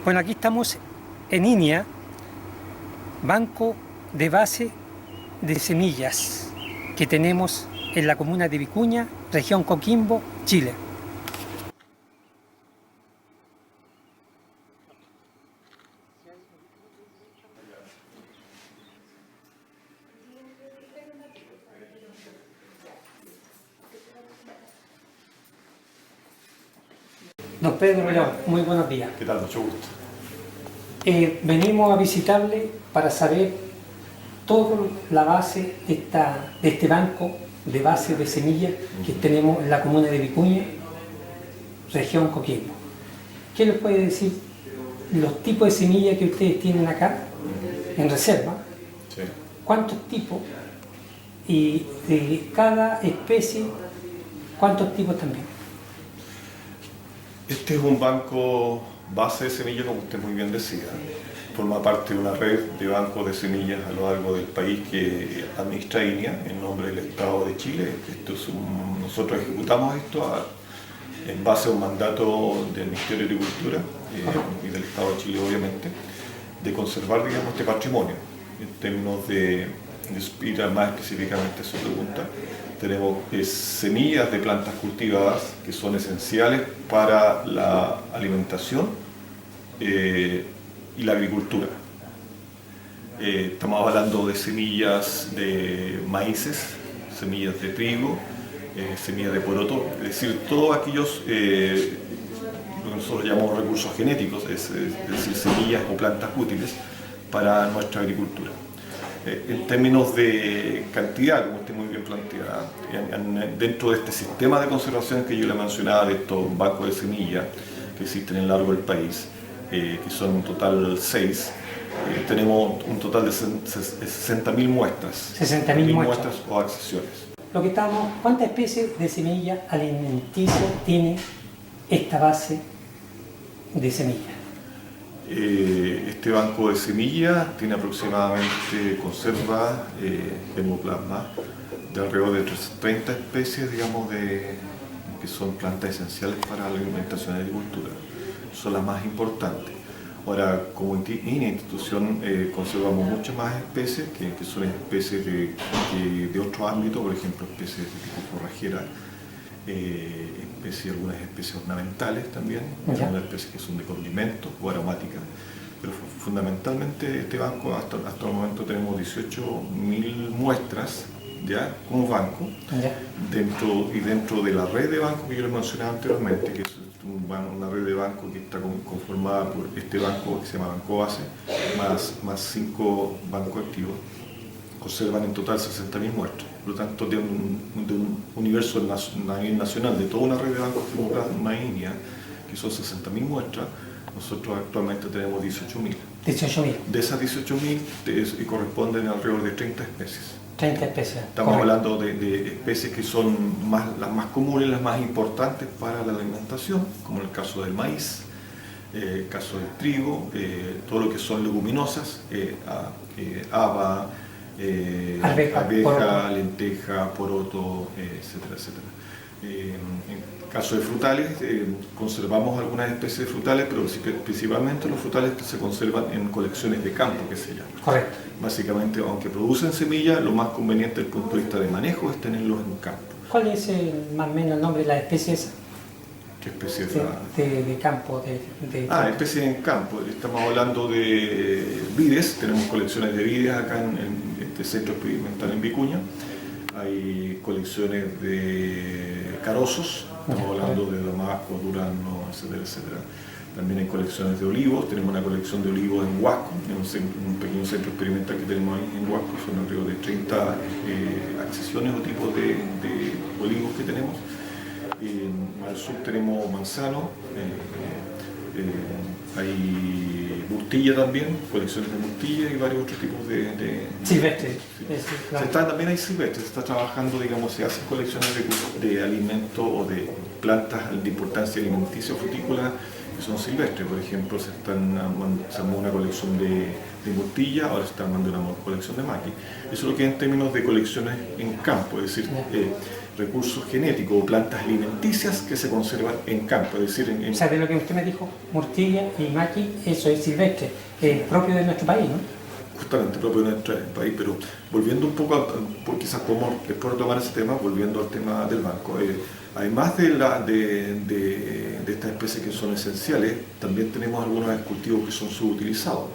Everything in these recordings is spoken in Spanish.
Bueno, aquí estamos en INIA, Banco de Base de Semillas, que tenemos en la comuna de Vicuña, región Coquimbo, Chile. Don Pedro León, muy buenos días. ¿Qué tal? Mucho gusto. Venimos a visitarle para saber toda la base de este banco de base de semillas que tenemos en la comuna de Vicuña, región Coquimbo. ¿Qué les puede decir los tipos de semillas que ustedes tienen acá en reserva? Sí. ¿Cuántos tipos? Y de cada especie, ¿cuántos tipos también? Este es un banco base de semillas, como usted muy bien decía. Forma parte de una red de bancos de semillas a lo largo del país que administra INIA en nombre del Estado de Chile. Nosotros ejecutamos esto en base a un mandato del Ministerio de Agricultura y del Estado de Chile, obviamente, de conservar, digamos, este patrimonio. En términos de ir más específicamente a su pregunta, tenemos semillas de plantas cultivadas que son esenciales para la alimentación y la agricultura. Estamos hablando de semillas de maíces, semillas de trigo, semillas de poroto, es decir, todos aquellos lo que nosotros llamamos recursos genéticos, es decir, semillas o plantas útiles para nuestra agricultura. En términos de cantidad, como usted muy bien planteaba, dentro de este sistema de conservación que yo le mencionaba, de estos bancos de semillas que existen en largo del país, que son en total 6, tenemos un total de 60.000 muestras. 60.000 muestras o accesiones. Lo que estamos, ¿cuántas especies de semillas alimenticias tiene esta base de semillas? Este banco de semillas tiene aproximadamente, conserva hemoplasma de alrededor de 30 especies, digamos, que son plantas esenciales para la alimentación y la agricultura. Son las más importantes. Ahora, como institución, conservamos muchas más especies que son especies de otro ámbito, por ejemplo, especies de tipo forrajera, algunas especies ornamentales también, algunas especies que son de condimentos o aromáticas, pero fundamentalmente este banco, hasta el momento tenemos 18.000 muestras ya como banco, dentro de la red de bancos que yo les mencionaba anteriormente, que es una red de bancos que está conformada por este banco que se llama Banco Base, más 5 bancos activos, conservan en total 60.000 muestras. Por lo tanto, de un universo nacional de toda una red de bancos que una INIA, que son 60.000 muestras, nosotros actualmente tenemos 18.000. 18.000. De esas 18.000 corresponden alrededor de 30 especies. 30 especies. Estamos hablando de especies que son las más comunes, las más importantes para la alimentación, como en el caso del maíz, el caso del trigo, todo lo que son leguminosas, haba, arveja, lenteja, poroto, etcétera, etcétera. En caso de frutales, conservamos algunas especies de frutales, pero principalmente los frutales que se conservan en colecciones de campo, que se llama. Correcto. Básicamente, aunque producen semillas, lo más conveniente desde el punto de vista de manejo es tenerlos en campo. ¿Cuál es más o menos el nombre de las especies? ¿Qué especies? De campo. Especies en campo. Estamos hablando de vides, tenemos colecciones de vides acá en este centro experimental en Vicuña. Hay colecciones de carozos, estamos hablando de damasco, durazno, etcétera, etcétera. También hay colecciones de olivos, tenemos una colección de olivos en Huasco, en un pequeño centro experimental que tenemos ahí en Huasco, son alrededor de 30 accesiones o tipos de olivos que tenemos. Al sur tenemos manzano, hay murtilla también, colecciones de murtilla y varios otros tipos de silvestres. También hay silvestres, se está trabajando, digamos, se hacen colecciones de alimentos o de plantas de importancia alimenticia o frutícola que son silvestres. Por ejemplo, se armó una colección de murtilla, ahora se está armando una colección de maqui. Eso es lo que es en términos de colecciones en campo, es decir, recursos genéticos o plantas alimenticias que se conservan en campo, es decir, O sea, de lo que usted me dijo, murtilla y maqui, eso es silvestre, propio de nuestro país, ¿no? Justamente propio de nuestro país, pero volviendo un poco, quizás podemos después retomar ese tema, volviendo al tema del banco. Además de estas especies que son esenciales, también tenemos algunos cultivos que son subutilizados.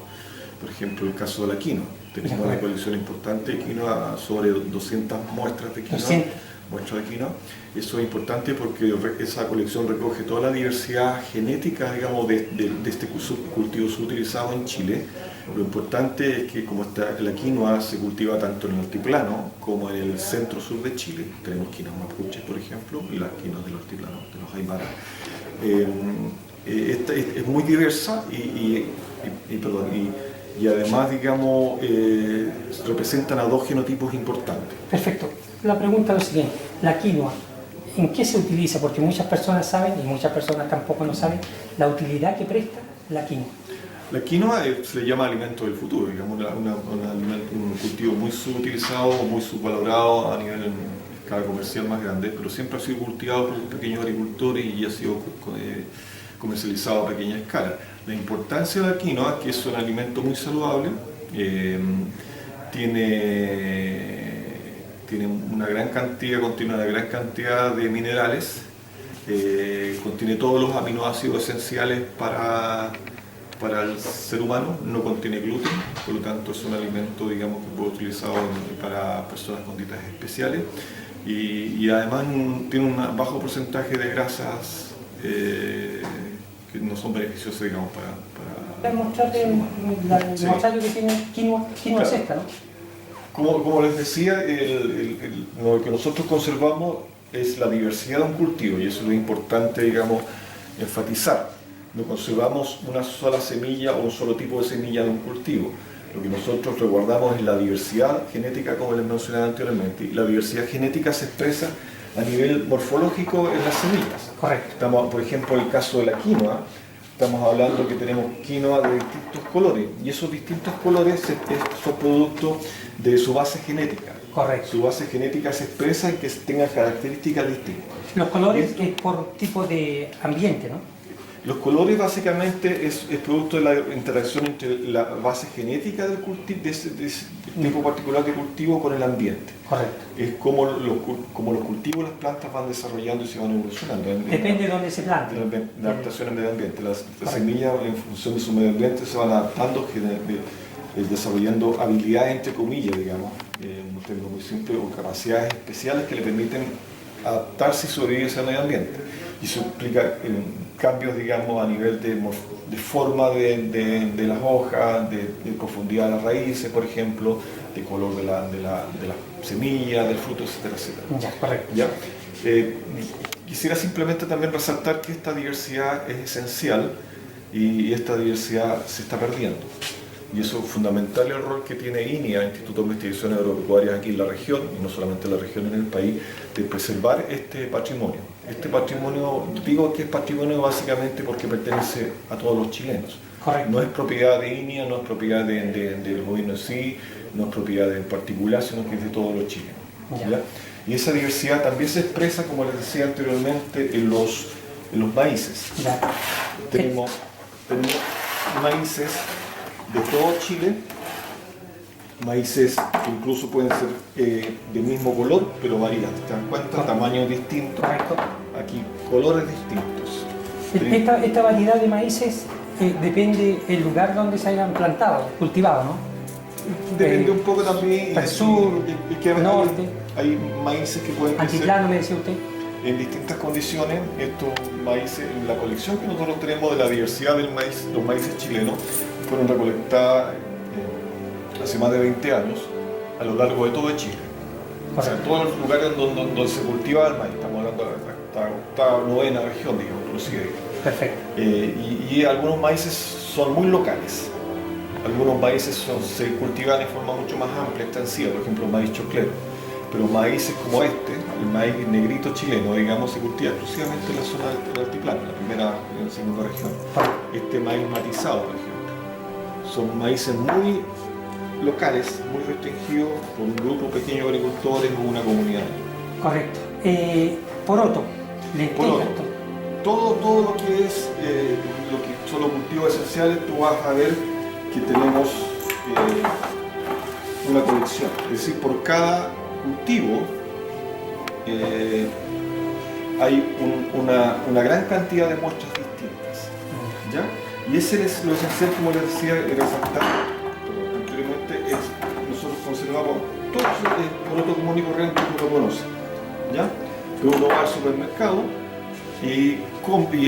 Por ejemplo, el caso de la quinoa. Tenemos una colección importante de quinoa, sobre 200 muestras de quinoa. 200. Muestras de quinoa. Eso es importante porque esa colección recoge toda la diversidad genética, digamos, de este cultivo subutilizado en Chile. Lo importante es que como la quinoa se cultiva tanto en el altiplano como en el centro-sur de Chile, tenemos quinoa mapuche, por ejemplo, y las quinoas del altiplano, de los aymaras. Esta es muy diversa y además, digamos, representan a dos genotipos importantes. Perfecto. La pregunta es lo siguiente, la quinoa, ¿en qué se utiliza? Porque muchas personas saben, y muchas personas tampoco no saben, la utilidad que presta la quinoa. La quinoa se le llama alimento del futuro, digamos, un cultivo muy subutilizado, muy subvalorado a nivel escala comercial más grande, pero siempre ha sido cultivado por pequeños agricultores y ha sido comercializado a pequeña escala. La importancia de la quinoa es que es un alimento muy saludable, contiene una gran cantidad de minerales, contiene todos los aminoácidos esenciales para el ser humano, no contiene gluten, por lo tanto es un alimento, digamos, que puede ser utilizado para personas con dietas especiales y además tiene un bajo porcentaje de grasas que no son beneficiosas, digamos, para mostrar que tiene quinoa claro. Es esta, ¿no? Como les decía, lo que nosotros conservamos es la diversidad de un cultivo y eso es lo importante, digamos, enfatizar. No conservamos una sola semilla o un solo tipo de semilla de un cultivo. Lo que nosotros resguardamos es la diversidad genética, como les mencionaba anteriormente, y la diversidad genética se expresa a nivel morfológico en las semillas. Correcto. Por ejemplo, en el caso de la quinoa, estamos hablando que tenemos quinoa de distintos colores y esos distintos colores son producto de su base genética. Correcto. Su base genética se expresa en que tenga características distintas. Los colores es por tipo de ambiente, ¿no? Los colores básicamente es producto de la interacción entre la base genética del de ese tipo particular de cultivo con el ambiente. Correcto. Es como los cultivos, las plantas van desarrollando y se van evolucionando. Depende de dónde se plante. La adaptación al medio ambiente. Las semillas, en función de su medio ambiente, se van adaptando, desarrollando habilidades, entre comillas, digamos, en un término muy simple, o capacidades especiales que le permiten adaptarse y sobrevivir a ese medio ambiente. Y eso implica cambios, digamos, a nivel de forma de las hojas, de profundidad de las raíces, por ejemplo, de color de la semilla, del fruto, etcétera, etcétera. Ya, correcto. ¿Ya? Quisiera simplemente también resaltar que esta diversidad es esencial y esta diversidad se está perdiendo. Y eso es fundamental el rol que tiene INIA, Instituto de Investigaciones Agropecuarias, aquí en la región, y no solamente en la región, en el país, de preservar este patrimonio. Este patrimonio, digo que es patrimonio básicamente porque pertenece a todos los chilenos. Correcto. No es propiedad de INIA, no es propiedad del gobierno en sí, no es propiedad en particular, sino que es de todos los chilenos. ¿Ya? Y esa diversidad también se expresa, como les decía anteriormente, en los maíces. Ya. Tenemos maíces de todo Chile, maíces que incluso pueden ser del mismo color, pero varían. ¿Te das cuenta? Tamaños distintos. Correcto. Aquí, colores distintos. Esta variedad de maíces depende del lugar donde se hayan plantado, cultivado, ¿no? Depende un poco también. Al sur, norte. Hay maíces que pueden crecer altiplano, me decía usted. En distintas condiciones. Estos maíces, en la colección que nosotros tenemos de la diversidad del maíz, los maíces chilenos, fueron recolectadas hace más de 20 años a lo largo de todo Chile. O sea, en todos los lugares donde se cultiva el maíz, estamos hablando de la octava, novena región, digamos, inclusive. Perfecto. Y algunos maíces son muy locales. Algunos maíces se cultivan de forma mucho más amplia, extensiva, por ejemplo, el maíz choclero. Pero maíces como este, el maíz negrito chileno, digamos, se cultiva exclusivamente en la zona del altiplano, la primera y la segunda región. Este maíz matizado, por ejemplo, son maíces muy locales, muy restringidos por un grupo pequeño de agricultores o una comunidad. Correcto. Poroto, lentejas, Poroto. Todo lo que es, lo que son los cultivos esenciales, tú vas a ver que tenemos una colección. Es decir, por cada cultivo hay una gran cantidad de muestras distintas. ¿Ya? Y ese es lo esencial, como les decía, resaltar anteriormente, nosotros conservamos todo el poroto común y corriente que uno conoce. ¿Ya? Que uno va al supermercado y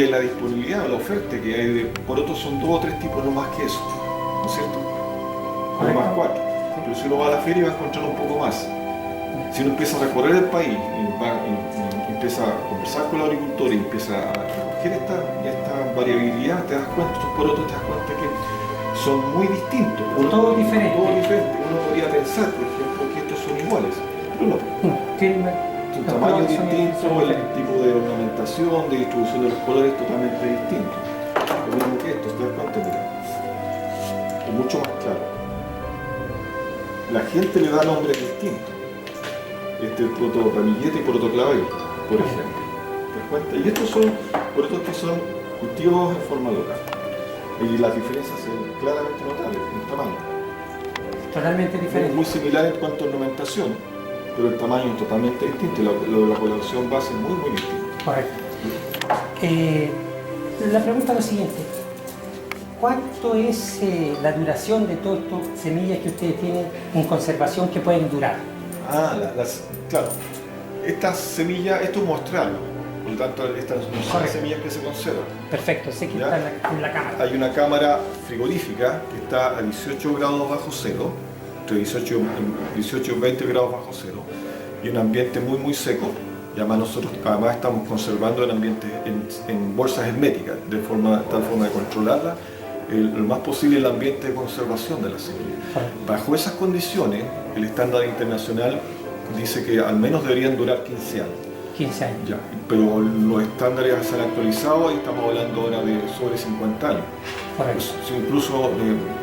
en la disponibilidad, la oferta que hay de porotos son 2 o 3 tipos, no más que eso, ¿no es cierto? No más 4. Pero si uno va a la feria va a encontrar un poco más. Si uno empieza a recorrer el país, empieza a conversar con el agricultor y empieza a recoger esta variabilidad, te das cuenta, estos porotos te das cuenta que son muy distintos. Todo diferente. Uno podría pensar, por ejemplo, que estos son iguales, pero no. Su tamaño es distinto, el tipo de ornamentación, de distribución de los colores es totalmente distinto. Lo mismo que esto, te das cuenta, mira, es mucho más claro. La gente le da nombres distintos. Este es el poroto ramillete y poroto clavel, por ejemplo. ¿Te das cuenta? Y estos son porotos que son cultivos en forma local. Y las diferencias son claramente notables en tamaño. Totalmente diferente. Es muy similar en cuanto a ornamentación, pero el tamaño es totalmente distinto. La coloración base es muy distinta. Correcto. La pregunta es la siguiente. ¿Cuánto es la duración de todas estas semillas que ustedes tienen en conservación que pueden durar? Claro. Estas semillas, esto es muestral. Por lo tanto, estas no son semillas que se conservan. Perfecto, sé que ¿Ya? está en la cámara. Hay una cámara frigorífica que está a 18 grados bajo cero, entre 18 y 20 grados bajo cero, y un ambiente muy seco. Y además nosotros estamos conservando el ambiente en bolsas herméticas, de tal forma de controlarla lo más posible el ambiente de conservación de la semilla. Bajo esas condiciones, el estándar internacional dice que al menos deberían durar 15 años. 15 años. Ya, pero los estándares se han actualizado y estamos hablando ahora de sobre 50 años. Correcto. Pues, incluso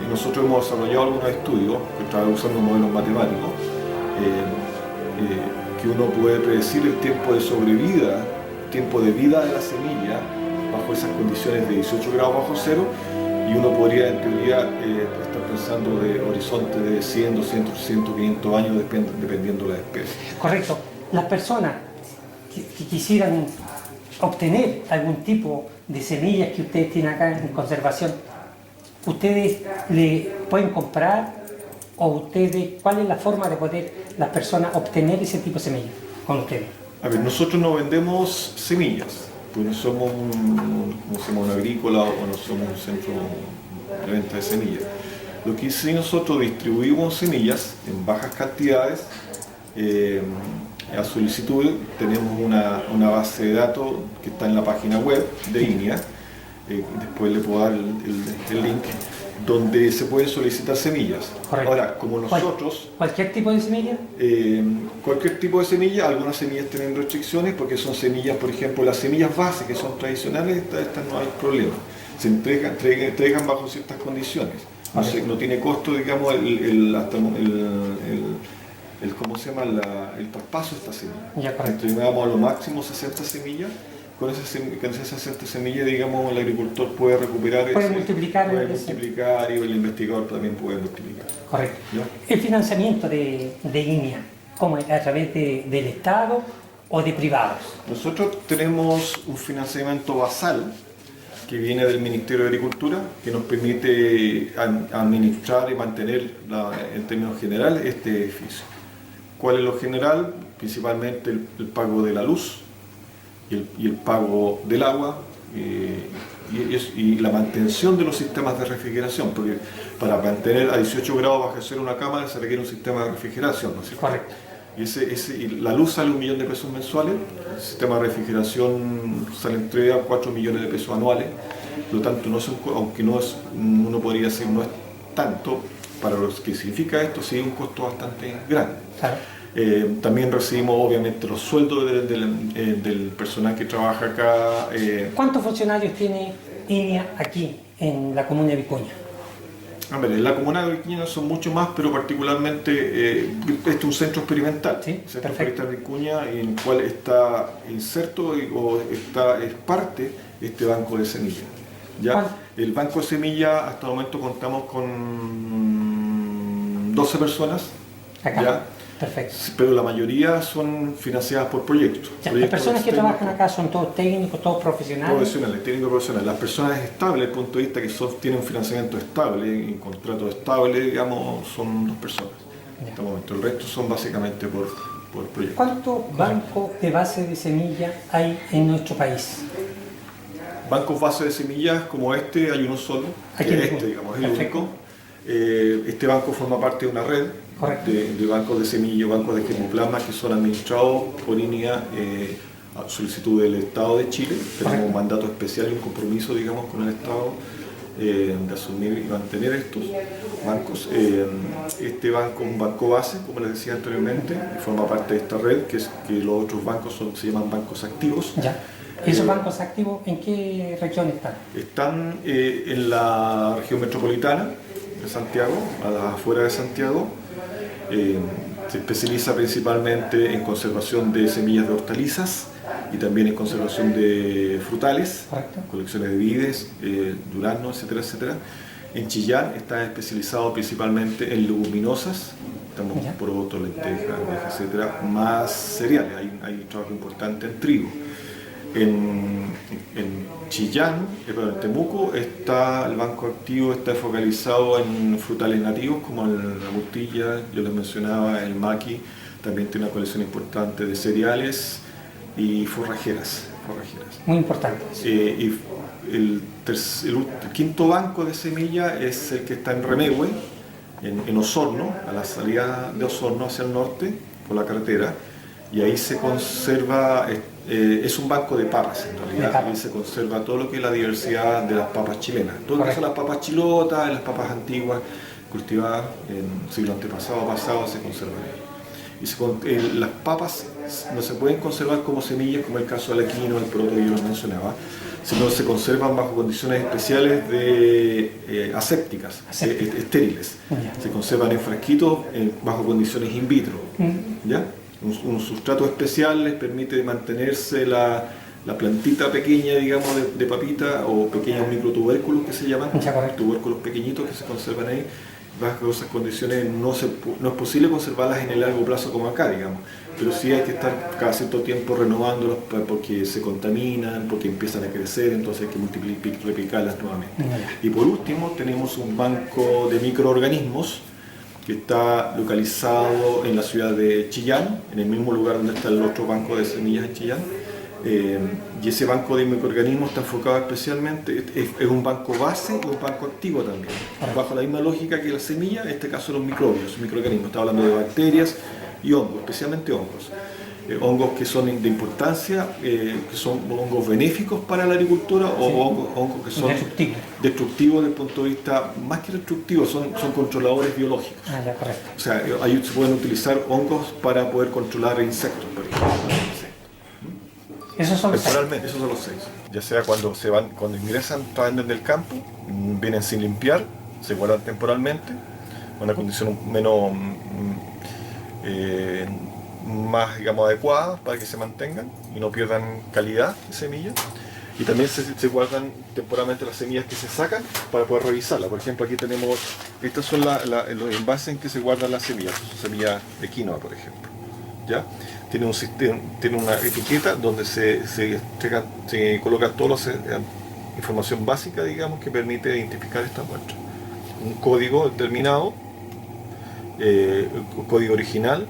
nosotros hemos desarrollado algunos estudios que están usando modelos matemáticos que uno puede predecir el tiempo de sobrevida, tiempo de vida de la semilla bajo esas condiciones de 18 grados bajo cero, y uno podría en teoría estar pensando de horizonte de 100, 200, 300, 500 años dependiendo de la especie. Correcto. Las personas que quisieran obtener algún tipo de semillas que ustedes tienen acá en conservación, ¿ustedes le pueden comprar o ustedes, cuál es la forma de poder las personas obtener ese tipo de semillas con ustedes? A ver, nosotros no vendemos semillas, pues no somos un agrícola o no somos un centro de venta de semillas. Lo que sí, nosotros distribuimos semillas en bajas cantidades. A solicitud tenemos una base de datos que está en la página web de INEA, después le puedo dar el link, donde se pueden solicitar semillas. Correcto. Ahora, como nosotros... ¿Cualquier tipo de semilla? Cualquier tipo de semilla, algunas semillas tienen restricciones porque son semillas, por ejemplo, las semillas base que son tradicionales, estas no hay problema. Se entregan bajo ciertas condiciones. No tiene costo, digamos, ¿cómo se llama? El traspaso de esta semilla. Entregamos a lo máximo 60 semillas. Con esas 60 semillas, digamos, el agricultor puede recuperar, puede multiplicar y el investigador también puede multiplicar. Correcto. ¿Ya? El financiamiento de INEA, ¿cómo es? ¿A través del Estado o de privados? Nosotros tenemos un financiamiento basal que viene del Ministerio de Agricultura, que nos permite administrar y mantener, en términos generales, este edificio. ¿Cuál es lo general? Principalmente el pago de la luz y el pago del agua y la mantención de los sistemas de refrigeración, porque para mantener a 18 grados bajo cero una cámara se requiere un sistema de refrigeración, ¿no es cierto? Correcto. Y la luz sale $1 millón mensuales, el sistema de refrigeración sale entre 4 millones de pesos anuales, por lo tanto, aunque uno podría decir no es tanto, para lo que significa esto, sí es un costo bastante grande. Claro. También recibimos obviamente los sueldos del personal que trabaja acá. ¿Cuántos funcionarios tiene INEA aquí en la comuna de Vicuña? A ver, en la comuna de Vicuña son mucho más, pero particularmente este es un centro experimental. Sí, Centro perfecto. Experimental Vicuña, en el cual está inserto es parte este banco de semillas. ¿Ya? ¿Cuál? El banco de semillas, hasta el momento contamos con 12 personas. Acá. ¿Ya? Perfecto. Pero la mayoría son financiadas por proyectos. Ya, las personas que trabajan acá son todos técnicos, todos profesionales. Profesionales, técnicos profesionales. Las personas estables, desde el punto de vista que tienen un financiamiento estable y un contrato estable, digamos, son 2 personas. En este momento. El resto son básicamente por proyectos. ¿Cuántos bancos de base de semilla hay en nuestro país? Bancos base de semillas como este hay uno solo, Aquí que en es Vicuña. digamos, es el Perfecto. único. Este banco forma parte de una red de bancos de semilla, bancos de germoplasma que son administrados por INEA a solicitud del Estado de Chile. Tenemos un mandato especial y un compromiso, digamos, con el Estado de asumir y mantener estos bancos. Este banco es un banco base, como les decía anteriormente, y forma parte de esta red, que los otros bancos se llaman bancos activos. Ya. ¿Y esos bancos activos en qué región están? Están en la región metropolitana de Santiago, a las afueras de Santiago. Se especializa principalmente en conservación de semillas de hortalizas y también en conservación de frutales, Correcto. colecciones de vides, durazno, etcétera, etcétera. En Chillán está especializado principalmente en leguminosas, estamos porotos, lentejas, arvejas, etcétera, más cereales. Hay un trabajo importante en trigo. En Chillán, en Temuco, el banco activo está focalizado en frutales nativos como la murtilla, yo les mencionaba, el maqui, también tiene una colección importante de cereales y forrajeras. Muy importante. Y el quinto banco de semilla es el que está en Remegue, en Osorno, a la salida de Osorno hacia el norte, por la carretera, y ahí se conserva, es un banco de papas en realidad, ahí se conserva todo lo que es la diversidad de las papas chilenas, todo lo que son las papas chilotas, las papas antiguas, cultivadas en siglo antepasado o pasado, se conservan ahí. Las papas no se pueden conservar como semillas, como el caso del quinoa, el poroto que yo les mencionaba, sino se conservan bajo condiciones especiales de asépticas, estériles. Se conservan en frasquitos bajo condiciones in vitro. ¿Ya? Un sustrato especial les permite mantenerse la plantita pequeña, digamos, de papita, o pequeños microtubérculos que se llaman, tubérculos pequeñitos que se conservan ahí. Bajo esas condiciones no es posible conservarlas en el largo plazo como acá, digamos, pero sí hay que estar cada cierto tiempo renovándolos porque se contaminan, porque empiezan a crecer, entonces hay que replicarlas nuevamente. Y por último tenemos un banco de microorganismos que está localizado en la ciudad de Chillán, en el mismo lugar donde está el otro banco de semillas en Chillán. Y ese banco de microorganismos está enfocado especialmente, es un banco base y un banco activo también, bajo la misma lógica que la semilla, en este caso los microorganismos, está hablando de bacterias y hongos, especialmente hongos. Hongos que son de importancia, que son hongos benéficos para la agricultura, o hongos que son destructivos desde el punto de vista, más que destructivos, son controladores biológicos. O sea, ahí se pueden utilizar hongos para poder controlar insectos, por ejemplo. Esos son los 6. Esos son los 6. Ya sea cuando ingresan, traen desde el campo, vienen sin limpiar, se guardan temporalmente, una condición menos, más, digamos, adecuada para que se mantengan y no pierdan calidad de semillas. Y también se guardan temporalmente las semillas que se sacan para poder revisarlas. Por ejemplo, aquí tenemos, estos son los envases en que se guardan las semillas, son semillas de quinoa, por ejemplo. ¿Ya? Tiene una etiqueta donde se coloca toda la información básica, digamos, que permite identificar esta muestra. Un código determinado, el código original,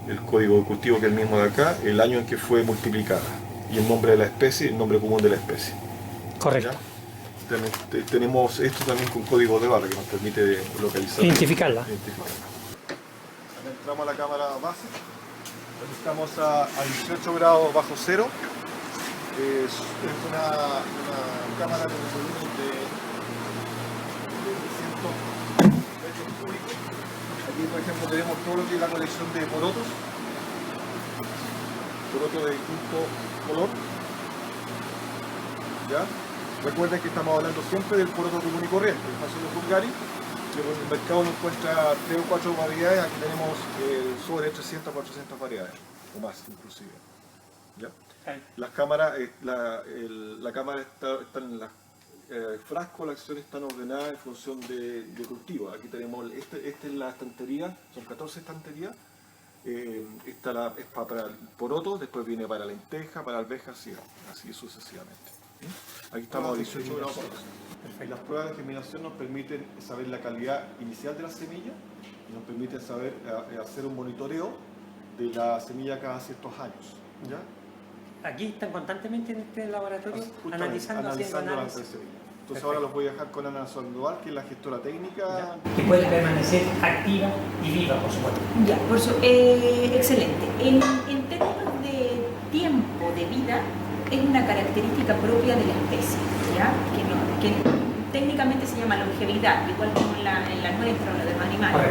el código de cultivo que es el mismo de acá, el año en que fue multiplicada y el nombre de la especie, el nombre común de la especie. Correcto. ¿Ya? Tenemos esto también con código de barra que nos permite localizar. Identificarla. Entramos a la cámara base. Estamos a 18 grados bajo cero. Es una cámara con un volumen de 100 metros cúbicos. Aquí, por ejemplo, tenemos todo lo que es la colección de porotos. Porotos de distinto color. ¿Ya? Recuerden que estamos hablando siempre del poroto común y corriente, el Phaseolus vulgaris, que en el mercado no encuentra 3 o 4 variedades, aquí tenemos sobre 300 o 400 variedades, o más inclusive. ¿Ya? Las cámaras, la cámara está en el frasco, las acciones están ordenadas en función de cultivo. Aquí tenemos, esta es la estantería, son 14 estanterías. Esta es para el poroto, después viene para lenteja, para alveja, así sucesivamente. ¿Sí? Aquí estamos a 18 grados. Las pruebas de germinación nos permiten saber la calidad inicial de la semilla y nos permiten saber hacer un monitoreo de la semilla cada ciertos años. ¿Ya? Aquí están constantemente en este laboratorio analizando las semillas. Entonces ahora los voy a dejar con Ana Sandoval, que es la gestora técnica. Que puede permanecer activa y viva, por supuesto. Ya, excelente. En términos de tiempo de vida, es una característica propia de la especie, ¿ya? Que técnicamente se llama longevidad, igual como en la nuestra o la de los animales.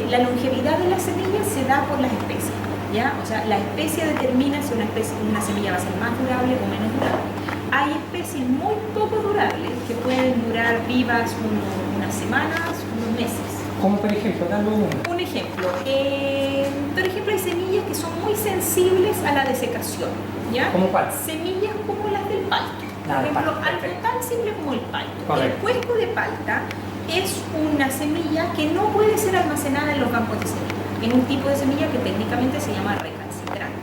La longevidad de las semillas se da por las especies, ¿ya? O sea, la especie determina si una semilla va a ser más durable o menos durable. Hay especies muy poco durables que pueden durar vivas unas semanas, unos meses. Como por ejemplo, dame un ejemplo. Por ejemplo, hay semillas que son muy sensibles a la desecación, ¿ya? ¿Cómo cuál? Semillas como las del palto. Por ejemplo, algo tan simple como el palto. El cuesco de palta es una semilla que no puede ser almacenada en los campos de semilla. Es un tipo de semilla que técnicamente se llama recalcitrante.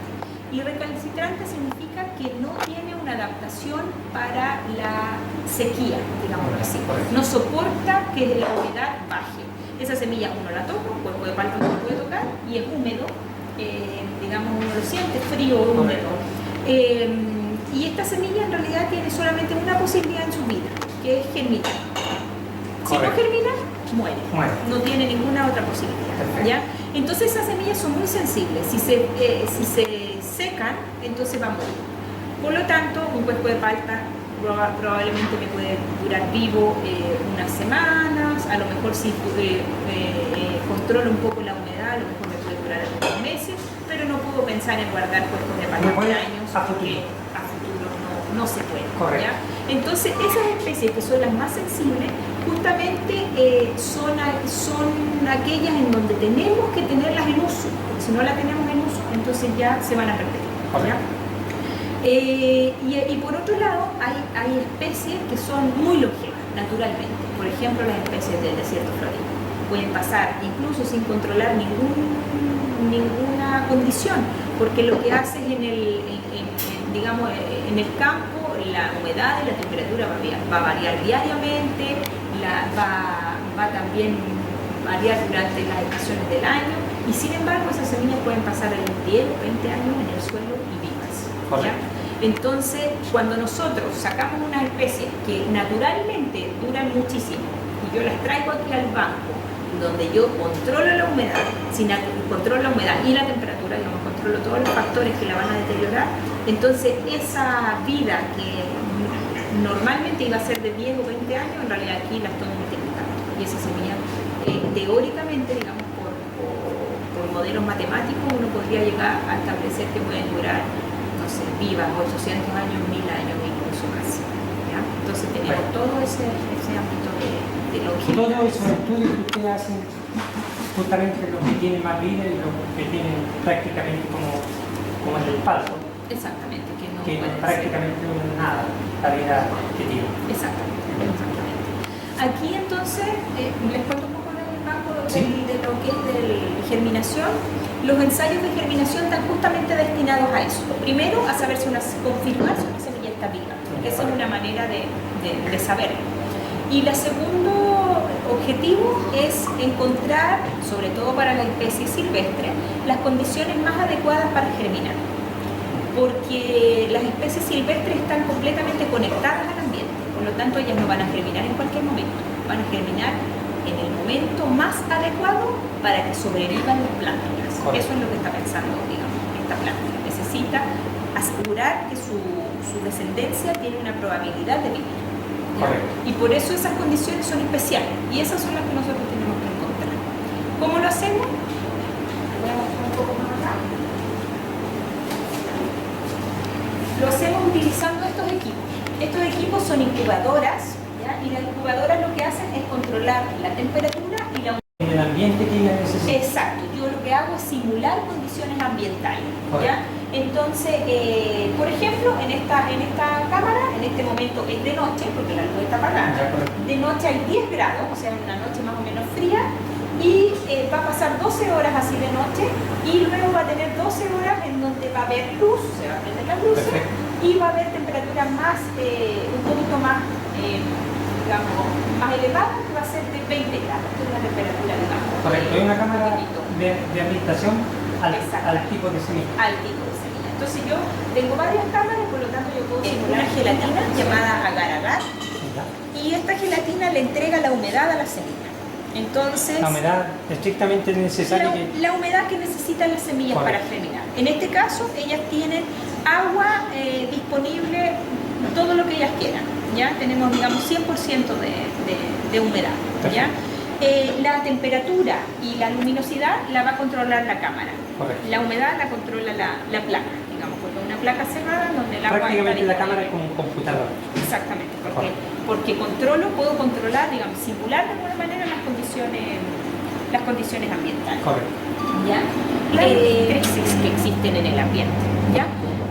Y recalcitrante significa que no tiene una adaptación para la sequía, digamos así. No soporta que la humedad baje. Esa semilla uno la toca, un cuerpo de palta no lo puede tocar y es húmedo, digamos uno lo siente frío o húmedo. Y esta semilla en realidad tiene solamente una posibilidad en su vida, que es germinar. Si no germina, muere. No tiene ninguna otra posibilidad. ¿Ya? Entonces esas semillas son muy sensibles. Si se secan, entonces va a morir. Por lo tanto, un cuesco de palta probablemente me puede durar vivo unas semanas, a lo mejor si controlo un poco la humedad, a lo mejor me puede durar algunos meses, pero no puedo pensar en guardar cuescos de palta por años, porque a futuro no se puede. ¿Ya? Entonces, esas especies que son las más sensibles, justamente son aquellas en donde tenemos que tenerlas en uso, porque si no las tenemos en uso, entonces ya se van a perder. ¿Ya? Y por otro lado, hay especies que son muy longevas, naturalmente. Por ejemplo, las especies del desierto florido. Pueden pasar incluso sin controlar ninguna condición, porque lo que hace es en el campo, la humedad y la temperatura va a variar diariamente, va también variar durante las estaciones del año, y sin embargo esas semillas pueden pasar de 10 o 20 años en el suelo y vivas. ¿Ya? Entonces, cuando nosotros sacamos unas especies que naturalmente duran muchísimo, y yo las traigo aquí al banco, donde yo controlo la humedad, controlo la humedad y la temperatura, digamos, controlo todos los factores que la van a deteriorar, entonces esa vida que normalmente iba a ser de 10 o 20 años, en realidad aquí la estoy multiplicando. Y esa semilla, teóricamente, digamos, por modelos matemáticos, uno podría llegar a establecer que pueden durar, no sé, vivas 800 años, 1000 años, incluso más. ¿Ya? Entonces tenemos todo ese ámbito de longevidad. Todos esos estudios que ustedes hacen, justamente los que tienen más vida y los que tienen prácticamente como el del palto. Exactamente, que prácticamente no es nada la vida que tiene. Exactamente. Aquí entonces, les cuento un poco del banco de lo que es de germinación. Los ensayos de germinación están justamente destinados a eso. Primero, a saber confirmar si una semilla está viva. Esa es una manera de saberlo. Y el segundo objetivo es encontrar, sobre todo para las especies silvestres, las condiciones más adecuadas para germinar. Porque las especies silvestres están completamente conectadas al ambiente, por lo tanto ellas no van a germinar en cualquier momento, van a germinar en el momento más adecuado para que sobrevivan las plántulas. Eso es lo que está pensando, digamos, esta planta. Necesita asegurar que su descendencia tiene una probabilidad de vivir. Y por eso esas condiciones son especiales, y esas son las que nosotros tenemos que encontrar. ¿Cómo lo hacemos? Voy a mostrar un poco más acá. Lo hacemos utilizando estos equipos. Estos equipos son incubadoras, ¿ya? Y las incubadoras lo que hacen es controlar la temperatura y la humedad. En el ambiente que ella necesita. Exacto, yo lo que hago es simular condiciones ambientales, ¿ya? Entonces, por ejemplo, en esta cámara, en este momento es de noche, porque la luz está apagada. De noche hay 10 grados, o sea, una noche más o menos fría, y va a pasar 12 horas así de noche, y luego va a tener 12 horas en donde va a haber luz, se va a prender las luces, y va a haber temperaturas más, un poquito más, digamos, más elevada, que va a ser de 20 grados, que es una temperatura, digamos. Correcto, hay una cámara de ambientación al tipo de semilla. Al tipo de semilla. Entonces yo tengo varias cámaras, por lo tanto yo puedo simular una gelatina llamada agar-agar, y esta gelatina le entrega la humedad a la semilla. Entonces, la humedad estrictamente necesaria. La humedad que necesitan las semillas para germinar. En este caso, ellas tienen agua disponible, todo lo que ellas quieran. ¿Ya? Tenemos, digamos, 100% de humedad. ¿Ya? La temperatura y la luminosidad la va a controlar la cámara. Correcto. La humedad la controla la placa, digamos, porque una placa cerrada donde el agua prácticamente la cámara es como un computador. Exactamente, porque puedo controlar, digamos, simular de alguna manera las condiciones ambientales. Correcto. ¿Ya? Las crisis que existen en el ambiente. ¿Ya?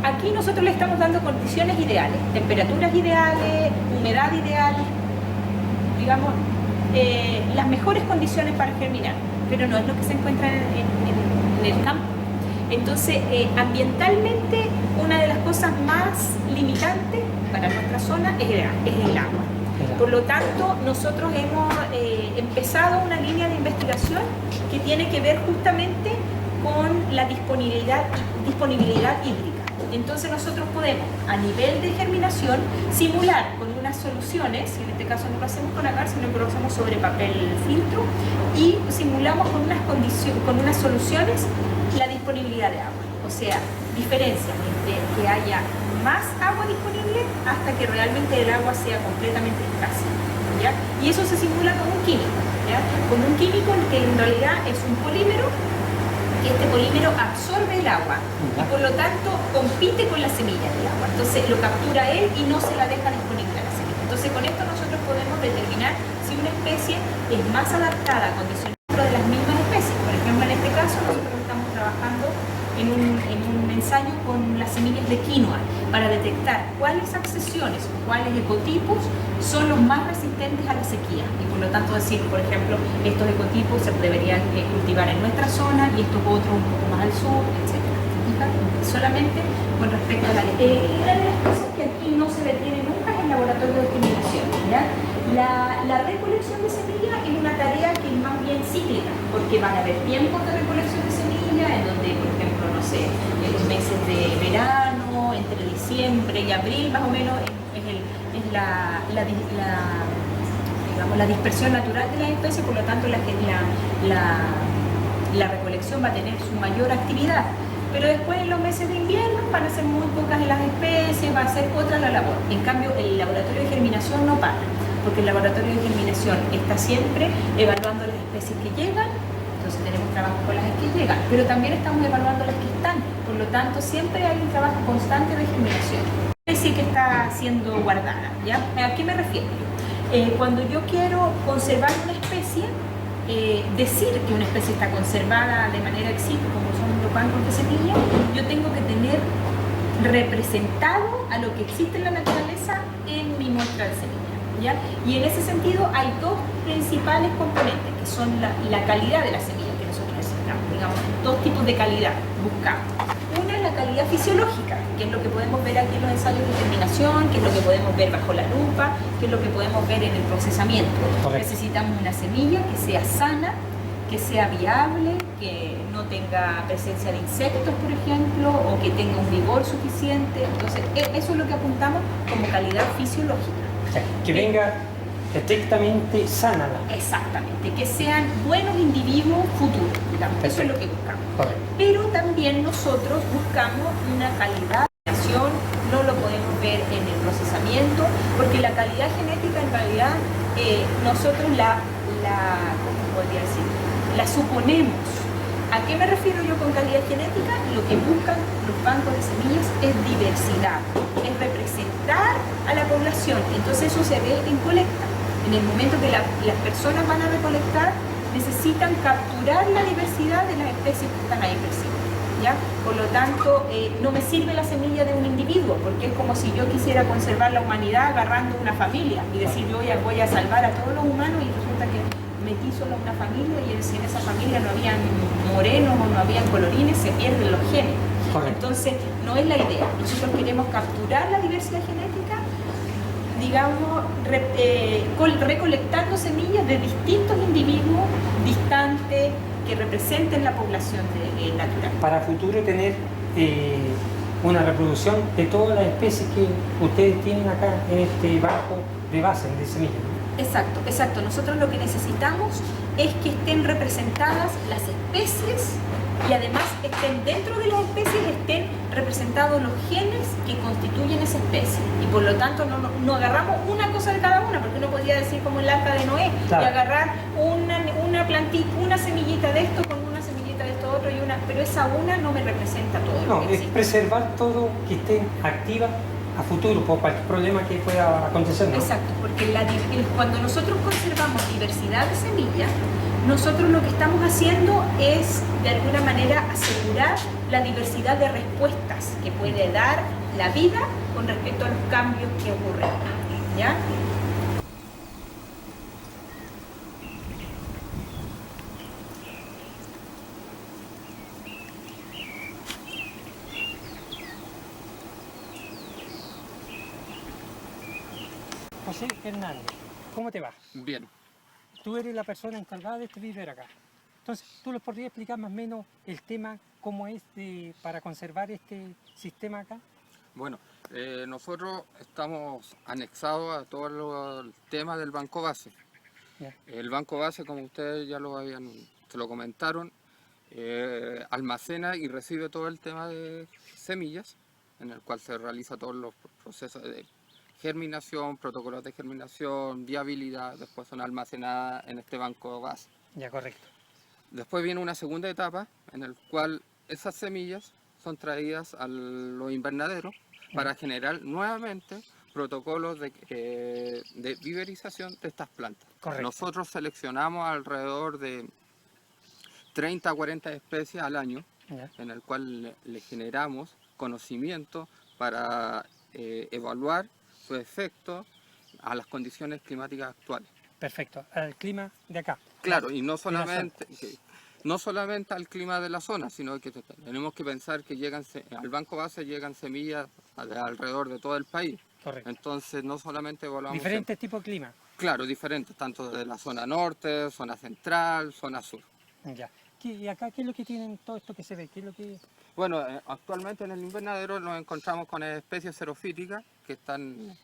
Aquí nosotros le estamos dando condiciones ideales, temperaturas ideales, humedad ideal, digamos, las mejores condiciones para germinar, pero no es lo que se encuentra en el campo. Entonces, ambientalmente, una de las cosas más limitantes para nuestra zona es el agua. Por lo tanto, nosotros hemos empezado una línea de investigación que tiene que ver justamente con la disponibilidad hídrica. Entonces nosotros podemos, a nivel de germinación, simular con unas soluciones, en este caso no lo hacemos con agar, sino que lo hacemos sobre papel filtro, y simulamos con unas soluciones la disponibilidad de agua. O sea, diferencias entre que haya más agua disponible hasta que realmente el agua sea completamente escasa, ¿ya? Y eso se simula con un químico, ¿ya? Con un químico que en realidad es un polímero. Este polímero absorbe el agua y por lo tanto compite con la semilla del agua. Entonces lo captura él y no se la deja disponible a la semilla. Entonces con esto nosotros podemos determinar si una especie es más adaptada a condiciones de las mismas especies. Por ejemplo, en este caso nosotros estamos trabajando en un ensayo con las semillas de quinoa para detectar cuáles accesiones o cuáles ecotipos son los más resistentes a la sequía y por lo tanto decir, por ejemplo, estos ecotipos se deberían cultivar en nuestra zona y estos otros un poco más al sur, etc. Solamente con respecto a la una de las cosas que aquí no se detiene nunca es el laboratorio de germinación, ¿ya? La recolección de semillas es una tarea que es más bien cíclica, porque van a haber tiempos de recolección de semillas en donde, por ejemplo, no sé, en los meses de verano, entre diciembre y abril más o menos es la dispersión natural de las especies, por lo tanto la recolección va a tener su mayor actividad. Pero después en los meses de invierno van a ser muy pocas de las especies, va a ser otra la labor. En cambio, el laboratorio de germinación no para, porque el laboratorio de germinación está siempre evaluando las especies que llegan, entonces tenemos trabajo con las que llegan, pero también estamos evaluando las que están, por lo tanto siempre hay un trabajo constante de germinación. Especie que está siendo guardada, ¿ya? ¿A qué me refiero? Cuando yo quiero conservar una especie, decir que una especie está conservada de manera ex situ, como son los bancos de semillas, yo tengo que tener representado a lo que existe en la naturaleza en mi muestra de semilla, ¿ya? Y en ese sentido hay dos principales componentes, que son la calidad de la semilla que nosotros necesitamos, digamos, dos tipos de calidad buscamos. Una es la calidad fisiológica, que es lo que podemos ver aquí en los ensayos de germinación, que es lo que podemos ver bajo la lupa, que es lo que podemos ver en el procesamiento. Correcto. Necesitamos una semilla que sea sana, que sea viable, que no tenga presencia de insectos, por ejemplo, o que tenga un vigor suficiente. Entonces, eso es lo que apuntamos como calidad fisiológica. O sea, que venga estrictamente sana. Exactamente, que sean buenos individuos futuros, digamos. Eso es lo que buscamos. Correcto. Pero también nosotros buscamos una calidad de acción, no lo podemos ver en el procesamiento, porque la calidad genética en realidad nosotros ¿cómo podría decir? La suponemos. ¿A qué me refiero yo con calidad genética? Lo que buscan los bancos de semillas es diversidad, es representación población. Entonces eso se ve en colecta. En el momento que las personas van a recolectar, necesitan capturar la diversidad de las especies que están ahí presentes. ¿Ya? Por lo tanto, no me sirve la semilla de un individuo, porque es como si yo quisiera conservar la humanidad agarrando una familia y decir yo ya voy a salvar a todos los humanos y resulta que metí solo una familia y si en esa familia no habían morenos o no habían colorines, se pierden los genes. Correcto. Entonces, no es la idea. Nosotros queremos capturar la diversidad genética, digamos, recolectando semillas de distintos individuos distantes que representen la población natural. Para futuro tener una reproducción de todas las especies que ustedes tienen acá en este banco de base de semillas. Exacto, exacto. Nosotros lo que necesitamos es que estén representadas las especies y además estén dentro de las especies, estén representados los genes que constituyen esa especie. Y por lo tanto no agarramos una cosa de cada una, porque uno podría decir como el arca de Noé, claro, y agarrar una plantita, una semillita de esto con una semillita de esto otro, pero esa una no me representa todo. No, es preservar todo que esté activa a futuro por cualquier problema que pueda acontecer, ¿no? Exacto, porque cuando nosotros conservamos diversidad de semillas, nosotros lo que estamos haciendo es de alguna manera asegurar la diversidad de respuestas que puede dar la vida con respecto a los cambios que ocurren, ¿ya? José Hernández, ¿cómo te va? Bien. Tú eres la persona encargada de este vivero acá. Entonces, ¿tú les podrías explicar más o menos el tema, cómo es para conservar este sistema acá? Bueno, nosotros estamos anexados a todo el tema del banco base. Yeah. El banco base, como ustedes ya se lo comentaron, almacena y recibe todo el tema de semillas, en el cual se realiza todos los procesos de germinación, protocolos de germinación, viabilidad, después son almacenadas en este banco base. Ya, correcto. Después viene una segunda etapa en la cual esas semillas son traídas a los invernaderos para generar nuevamente protocolos de viverización de estas plantas. Correcto. Nosotros seleccionamos alrededor de 30 a 40 especies al año, en el cual le generamos conocimiento para evaluar su efecto a las condiciones climáticas actuales. Perfecto, al clima de acá. Claro, y no solamente al clima de la zona, sino que tenemos que pensar que al banco base llegan semillas de alrededor de todo el país. Correcto. Entonces no solamente evaluamos... Diferentes tipos de clima. Claro, diferentes, tanto de la zona norte, zona central, zona sur. Ya. ¿Y acá qué es lo que tienen todo esto que se ve? ¿Qué es lo que... Bueno, actualmente en el invernadero nos encontramos con especies xerofíticas que están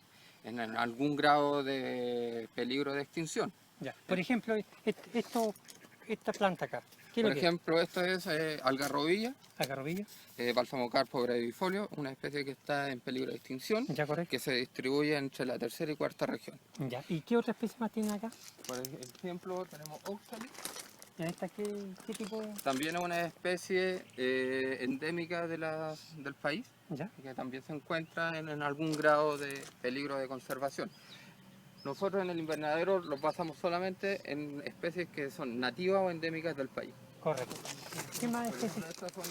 en algún grado de peligro de extinción. Ya. Por ejemplo, esta planta acá. Por ejemplo, esto es algarrobilla. Algarrobilla. Balsamocarpo brevifolio, una especie que está en peligro de extinción. Ya, correcto. Que se distribuye entre la tercera y cuarta región. Ya. ¿Y qué otra especie más tienen acá? Por ejemplo, tenemos Oxalis. ¿Y esta qué tipo? También es una especie endémica del país, ¿ya? Que también se encuentra en algún grado de peligro de conservación. Nosotros en el invernadero los basamos solamente en especies que son nativas o endémicas del país. Correcto. ¿Qué más especies? Estas son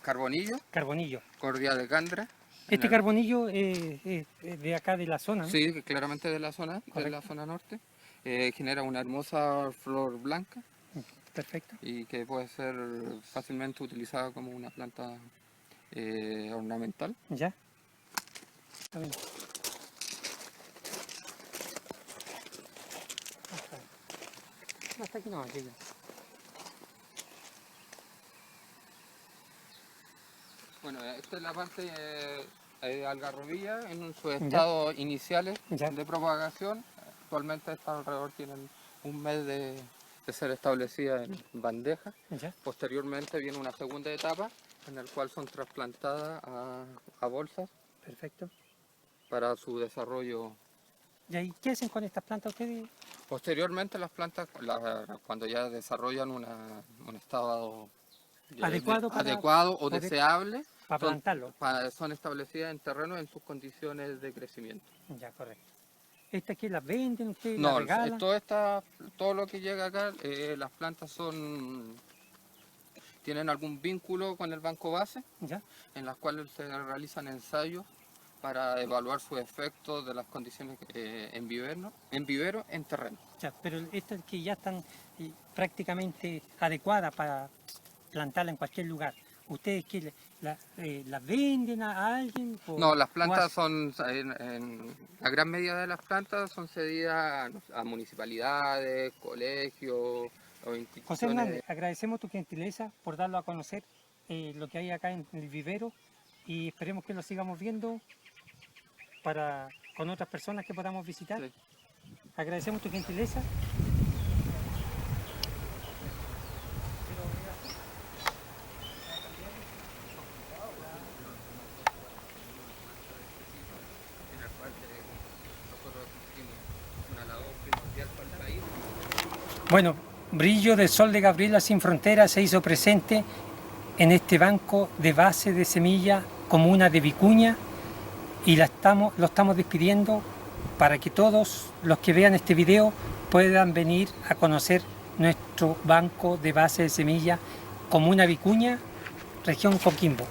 carbonillo. Carbonillo. Cordia de Gandra. ¿Este carbonillo es de acá de la zona, ¿no? Sí, claramente de la zona norte. Genera una hermosa flor blanca. Perfecto. Y que puede ser fácilmente utilizada como una planta ornamental. Ya. Está bien. Hasta aquí no llega. Bueno, esta es la parte de algarrobilla en sus estados iniciales de propagación. Actualmente tienen un mes de ser establecida en bandeja. Posteriormente viene una segunda etapa en la cual son trasplantadas a bolsas. Perfecto. Para su desarrollo. ¿Y ahí qué hacen con estas plantas ustedes? Posteriormente las plantas, cuando ya desarrollan un estado adecuado o deseable, Para plantarlo. Son establecidas en terreno en sus condiciones de crecimiento. Ya, correcto. ¿Esta aquí las venden ustedes? No, ¿La regalan? todo lo que llega acá, las plantas tienen algún vínculo con el banco base, ¿Ya? en las cuales se realizan ensayos para evaluar sus efectos de las condiciones en vivero, en terreno. Ya, pero estas que ya están prácticamente adecuadas para plantarla en cualquier lugar, ¿ustedes qué las venden a alguien? No, las plantas son, la gran medida de las plantas son cedidas a municipalidades, colegios o instituciones. José Hernández, agradecemos tu gentileza por darlo a conocer lo que hay acá en el vivero y esperemos que lo sigamos viendo con otras personas que podamos visitar. Sí. Agradecemos tu gentileza. Bueno, Brillo del Sol de Gabriela Sin Fronteras se hizo presente en este banco de base de semilla comuna de Vicuña y lo estamos despidiendo para que todos los que vean este video puedan venir a conocer nuestro banco de base de semilla comuna Vicuña, región Coquimbo.